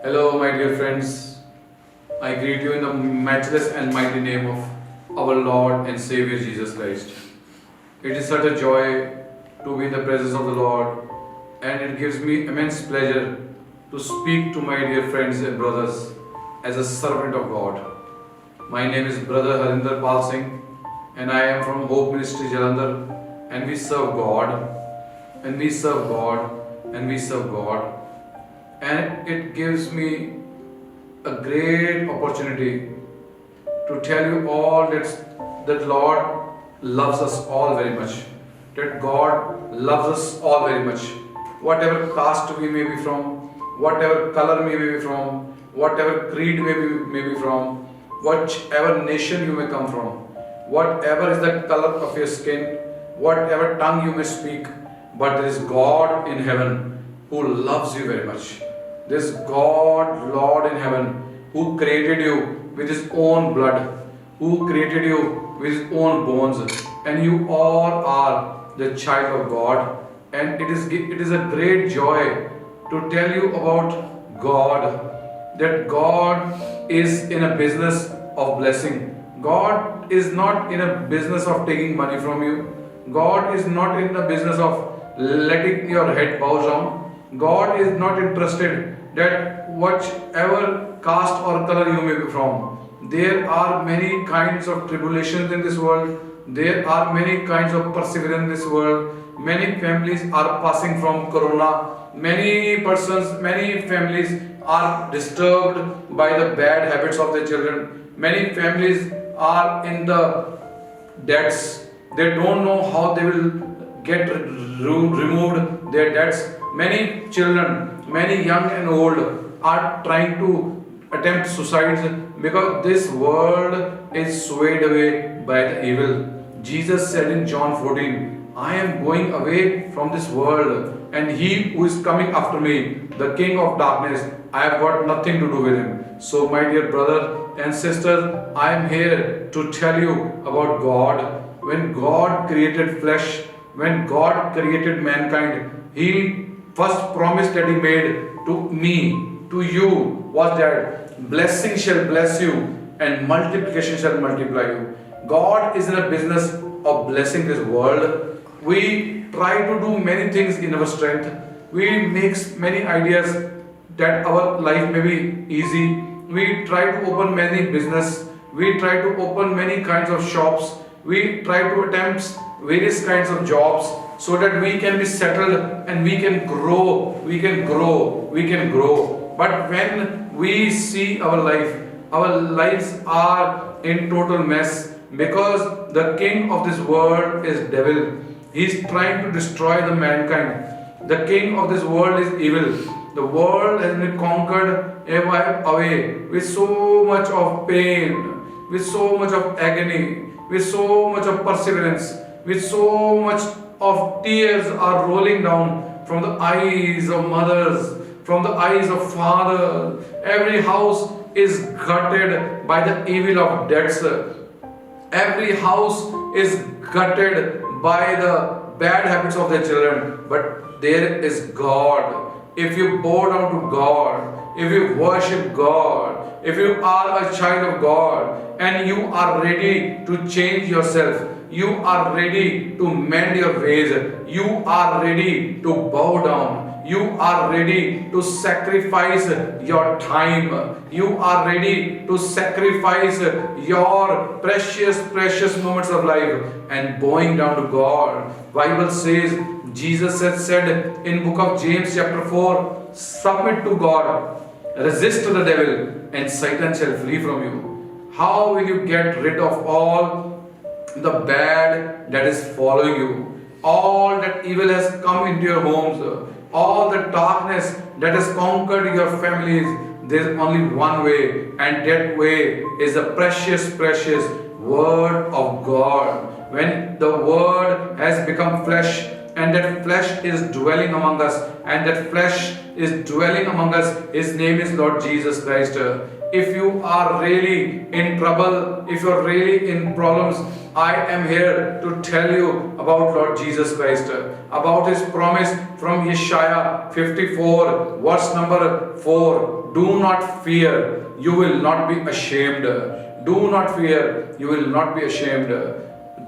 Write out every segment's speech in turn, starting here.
Hello, my dear friends. I greet you in the matchless and mighty name of our Lord and Savior Jesus Christ. It is such a joy to be in the presence of the Lord, and it gives me immense pleasure to speak to my dear friends and brothers as a servant of God. My name is Brother Harinder Pal Singh, and I am from Hope Ministry Jalandhar, and we serve God, and we serve God, and we serve God. And it gives me a great opportunity to tell you all that Lord loves us all very much, that God loves us all very much. Whatever caste we may be from, whatever color we may be from, whatever creed may be from, whichever nation you may come from, whatever is the color of your skin, whatever tongue you may speak, but there is God in heaven who loves you very much. This God, Lord in heaven, who created you with His own blood, who created you with His own bones, and you all are the child of God. And it is a great joy to tell you about God, that God is in a business of blessing. God is not in a business of taking money from you. God is not in the business of letting your head bow down. God is not interested that whichever caste or color you may be from, there are many kinds of tribulations in this world. There are many kinds of perseverance in this world. Many families are passing from corona. Many families are disturbed by the bad habits of their children. Many families are in the debts. They don't know how they will get removed their debts. Many children, many young and old, are trying to attempt suicides because this world is swayed away by the evil. Jesus said in John 14, I am going away from this world, and he who is coming after me, the king of darkness, I have got nothing to do with him. So my dear brother and sister, I am here to tell you about God. When God created flesh, when God created mankind, He first promise that He made to me, to you, was that blessing shall bless you and multiplication shall multiply you. God is in a business of blessing this world. We try to do many things in our strength. We make many ideas that our life may be easy. We try to open many business. We try to open many kinds of shops. We try to attempt various kinds of jobs so that we can be settled and we can grow. But when we see our lives are in total mess because the king of this world is devil. He is trying to destroy the mankind. The king of this world is evil. The world has been conquered away with so much of pain, with so much of agony, with so much of perseverance, with so much of tears are rolling down from the eyes of mothers, from the eyes of fathers. Every house is gutted by the evil of debts. Every house is gutted by the bad habits of their children. But there is God. If you bow down to God, if you worship God, if you are a child of God and you are ready to change yourself, you are ready to mend your ways, you are ready to bow down, you are ready to sacrifice your time, you are ready to sacrifice your precious moments of life and bowing down to God. Bible says, Jesus has said in book of James chapter 4, submit to God, resist to the devil, and Satan shall flee from you. How will you get rid of all the bad that is following you? All that evil has come into your homes, all the darkness that has conquered your families. There is only one way, and that way is the precious Word of God. When the Word has become flesh, and that flesh is dwelling among us, His name is Lord Jesus Christ. If you are really in trouble, if you are really in problems, I am here to tell you about Lord Jesus Christ, about His promise from Isaiah 54, verse number 4. Do not fear, you will not be ashamed. Do not fear, you will not be ashamed.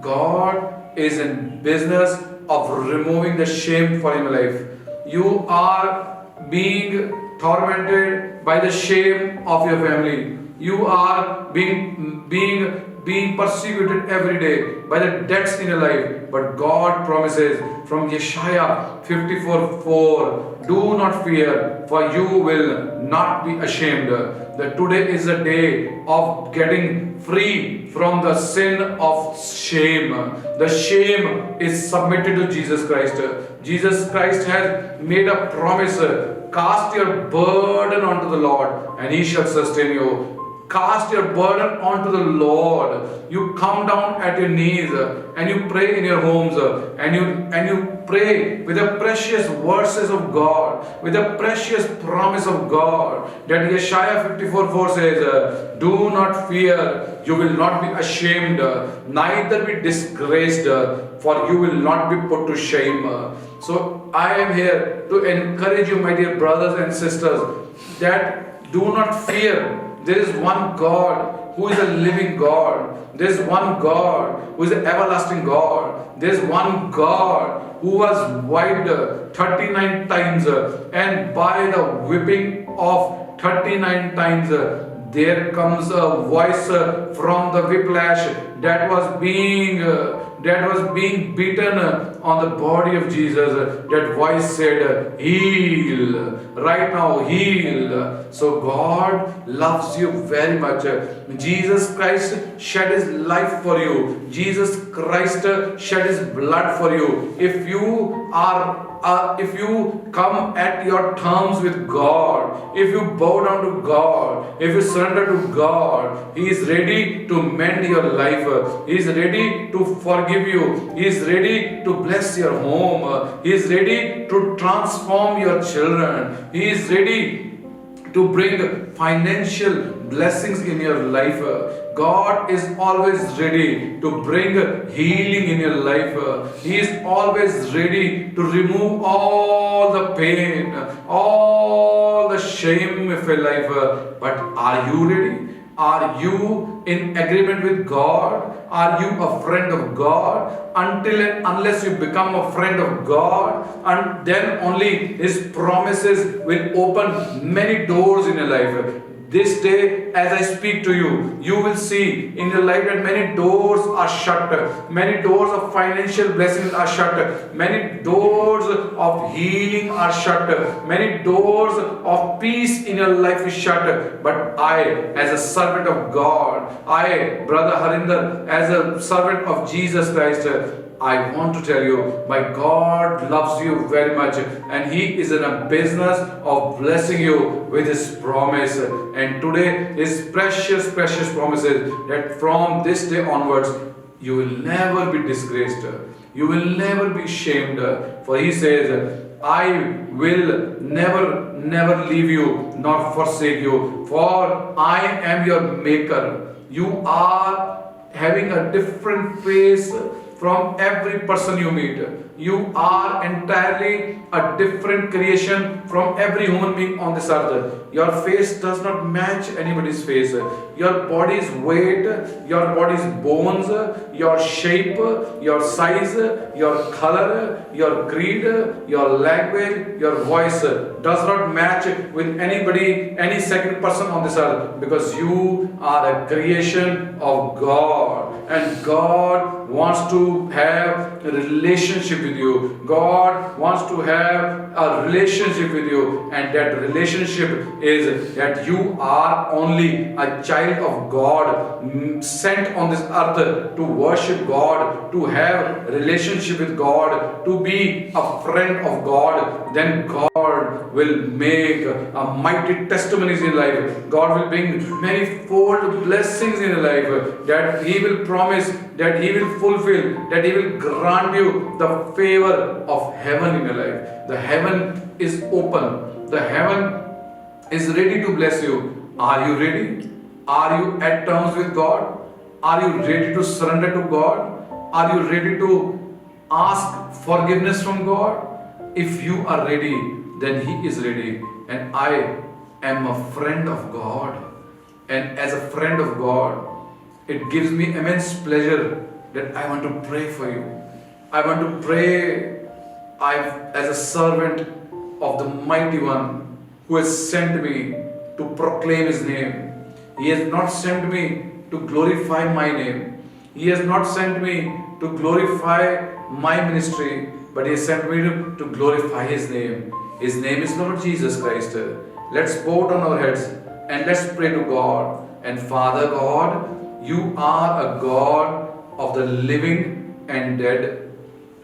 God is in business of removing the shame from your life. You are being tormented by the shame of your family. You are being persecuted every day by the debts in your life. But God promises from Yeshaya 54:4, do not fear, for you will not be ashamed. That today is a day of getting free from the sin of shame. The shame is submitted to Jesus Christ. Jesus Christ has made a promise. Cast your burden onto the Lord, and He shall sustain you. Cast your burden onto the Lord. You come down at your knees and you pray in your homes and you pray with the precious verses of God, with the precious promise of God. That Yeshaya 54:4 says, do not fear, you will not be ashamed, neither be disgraced, for you will not be put to shame. So I am here to encourage you, my dear brothers and sisters, that do not fear. There is one God who is a living God. There is one God who is an everlasting God. There is one God who was wiped 39 times, and by the whipping of 39 times, there comes a voice from the whiplash that was being beaten on the body of Jesus. That voice said, heal, right now, heal. So God loves you very much. Jesus Christ shed His life for you. Jesus Christ shed His blood for you. If you come at your terms with God, if you bow down to God, if you surrender to God, He is ready to mend your life. He is ready to forgive you. He is ready to bless your home. He is ready to transform your children. He is ready to bring financial blessings in your life. God is always ready to bring healing in your life. He is always ready to remove all the pain, all the shame of your life. But are you ready? Are you in agreement with God? Are you a friend of God? Until and unless you become a friend of God, and then only His promises will open many doors in your life. This day, as I speak to you, you will see in your life that many doors are shut. Many doors of financial blessings are shut. Many doors of healing are shut. Many doors of peace in your life is shut. But I, as a servant of God, I, Brother Harinder, as a servant of Jesus Christ, I want to tell you, my God loves you very much, and He is in a business of blessing you with His promise. And today, His precious, precious promises that from this day onwards, you will never be disgraced. You will never be shamed. For He says, I will never leave you nor forsake you. For I am your maker. You are having a different face from every person you meet. You are entirely a different creation from every human being on this earth. Your face does not match anybody's face. Your body's weight, your body's bones, your shape, your size, your color, your creed, your language, your voice does not match with anybody, any second person on this earth, because you are a creation of God, and God wants to have a relationship with you. God wants to have a relationship with you, and that relationship is that you are only a child of God, sent on this earth to worship God, to have a relationship with God, to be a friend of God. Then God will make a mighty testimonies in life. God will bring many fold blessings in your life, that He will promise, that He will fulfill, that He will grant you the favor of heaven in your life. The heaven is open. The heaven is ready to bless you. Are you ready? Are you at terms with God? Are you ready to surrender to God? Are you ready to ask forgiveness from God? If you are ready, then He is ready. And I am a friend of God. And as a friend of God, it gives me immense pleasure that I want to pray for you. I want to pray as a servant of the Mighty One who has sent me to proclaim His name. He has not sent me to glorify my name. He has not sent me to glorify my ministry, but He has sent me to glorify His name. His name is Lord Jesus Christ. Let's bow down our heads and let's pray to God. And Father God, You are a God of the living and dead.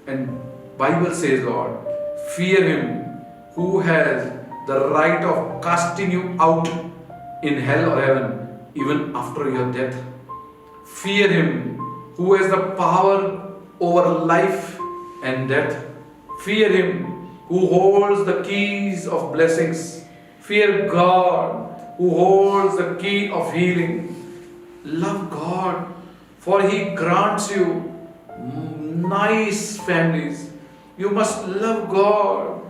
And Bible says, Lord, fear Him who has the right of casting you out in hell or heaven, even after your death. Fear Him who has the power over life and death. Fear Him who holds the keys of blessings. Fear God who holds the key of healing. Love God, for He grants you nice families. You must love God,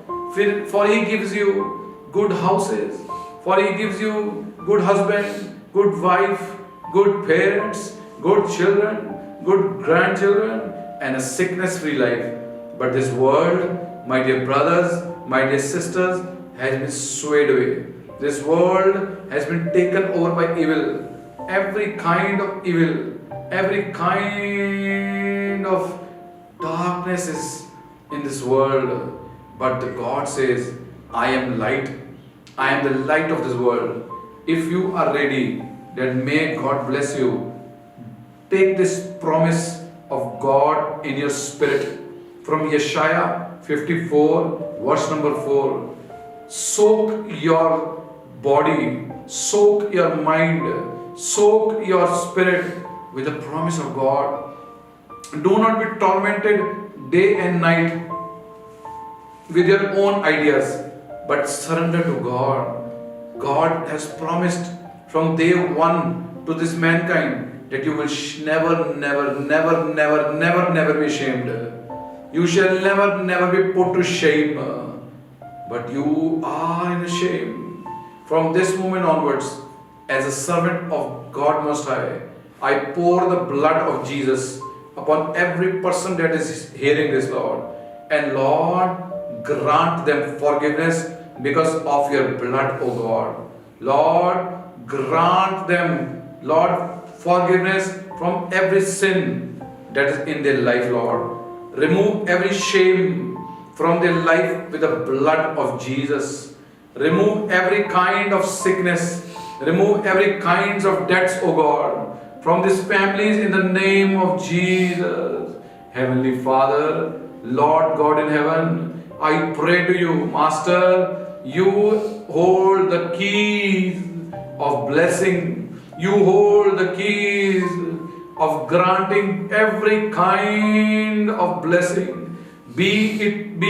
for He gives you good houses, for He gives you good husband, good wife, good parents, good children, good grandchildren, and a sickness-free life. But this world, my dear brothers, my dear sisters, has been swayed away. This world has been taken over by evil. Every kind of evil, every kind of darkness is in this world. But God says, I am light. I am the light of this world. If you are ready, then may God bless you. Take this promise of God in your spirit from Yeshaya 54, verse number 4. Soak your body, soak your mind, soak your spirit with the promise of God. Do not be tormented day and night with your own ideas, but surrender to God. God has promised from day one to this mankind that you will never be ashamed. You shall never be put to shame. But you are in shame. From this moment onwards, as a servant of God Most High, I pour the blood of Jesus upon every person that is hearing this, Lord. And Lord, grant them forgiveness because of your blood, O God. Lord, grant them, Lord, forgiveness from every sin that is in their life, Lord. Remove every shame from their life with the blood of Jesus. Remove every kind of sickness. Remove every kinds of debts, O God, from these families in the name of Jesus. Heavenly Father, Lord God in heaven, I pray to you, Master, you hold the keys of blessing. You hold the keys of granting every kind of blessing. Be it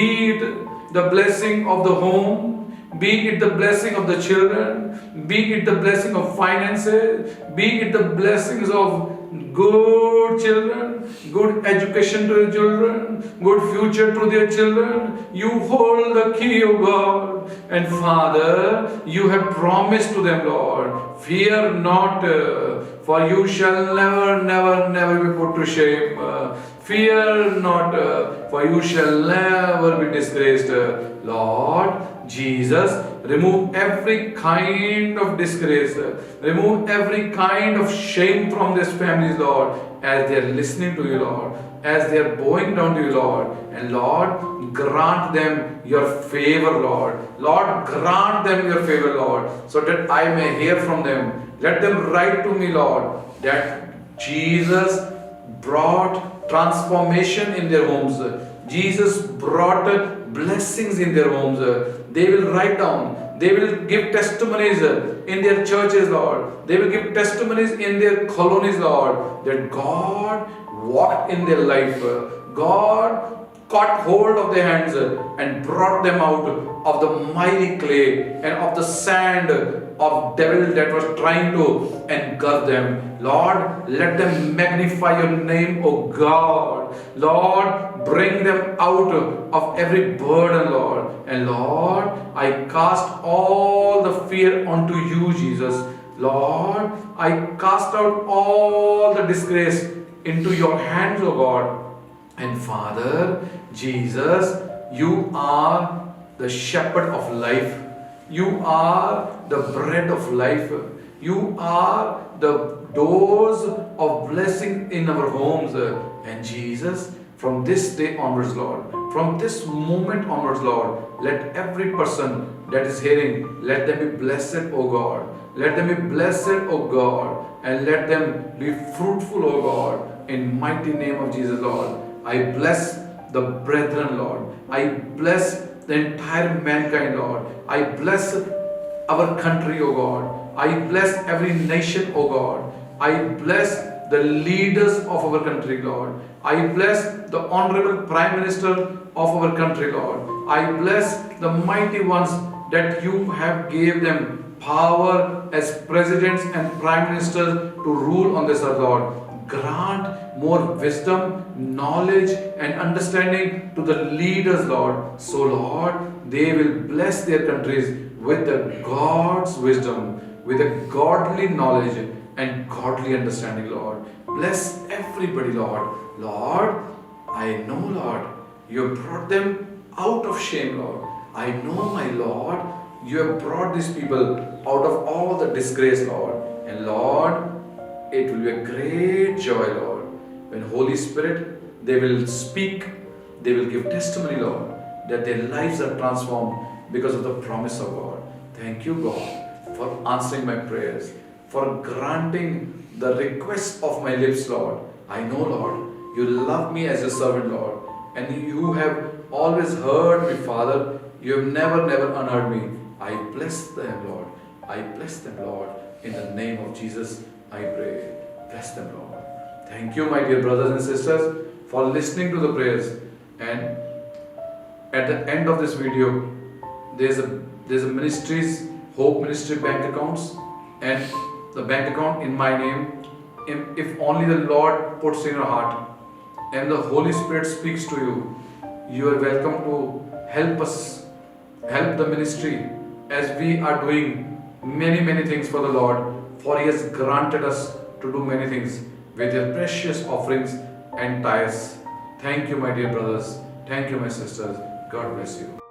the blessing of the home, be it the blessing of the children, be it the blessing of finances, be it the blessings of good children, good education to their children, good future to their children. You hold the key, O God. And Father, you have promised to them, Lord, fear not, for you shall never be put to shame. Fear not, for you shall never be disgraced. Lord Jesus, remove every kind of disgrace, remove every kind of shame from these families, Lord, as they are listening to you, Lord, as they are bowing down to you, Lord. And Lord, grant them your favor, Lord. Lord, grant them your favor, Lord, so that I may hear from them. Let them write to me, Lord, that Jesus brought transformation in their homes. Jesus brought blessings in their homes. They will write down. They will give testimonies in their churches, Lord. They will give testimonies in their colonies, Lord, that God walked in their life. God caught hold of their hands and brought them out of the miry clay and of the sand of devil that was trying to engulf them. Lord, let them magnify your name, O God. Lord, bring them out of every burden, Lord. And Lord, I cast all the fear onto you, Jesus. Lord, I cast out all the disgrace into your hands, O God. And Father, Jesus, you are the shepherd of life. You are the bread of life. You are the doors of blessing in our homes. And Jesus, from this day onwards, Lord, from this moment onwards, Lord, let every person that is hearing, let them be blessed, O God. Let them be blessed, O God, and let them be fruitful, O God, in mighty name of Jesus, Lord. I bless the brethren, Lord. I bless the entire mankind, Lord. I bless our country, O God. I bless every nation, O God. I bless the leaders of our country, Lord. I bless the Honorable Prime Minister of our country, Lord. I bless the mighty ones that you have gave them power as presidents and prime ministers to rule on this earth, Lord. Grant more wisdom, knowledge, and understanding to the leaders, Lord. So, Lord, they will bless their countries with the God's wisdom, with a godly knowledge and godly understanding, Lord. Bless everybody, Lord. Lord, I know, Lord, you have brought them out of shame, Lord. I know, my Lord, you have brought these people out of all the disgrace, Lord. And Lord, it will be a great joy, Lord, when Holy Spirit, they will speak, they will give testimony, Lord, that their lives are transformed because of the promise of God. Thank you, God, for answering my prayers, for granting the request of my lips, Lord. I know, Lord, you love me as a servant, Lord, and you have always heard me, Father. You have never unheard me. I bless them, Lord. I bless them, Lord. In the name of Jesus, I pray. Bless them, Lord. Thank you, my dear brothers and sisters, for listening to the prayers. And at the end of this video, there's a ministry's Hope Ministry bank accounts, and the bank account in my name. If only the Lord puts in your heart and the Holy Spirit speaks to you, you are welcome to help us, help the ministry, as we are doing many things for the Lord. For He has granted us to do many things with your precious offerings and tithes. Thank you, my dear brothers. Thank you, my sisters. God bless you.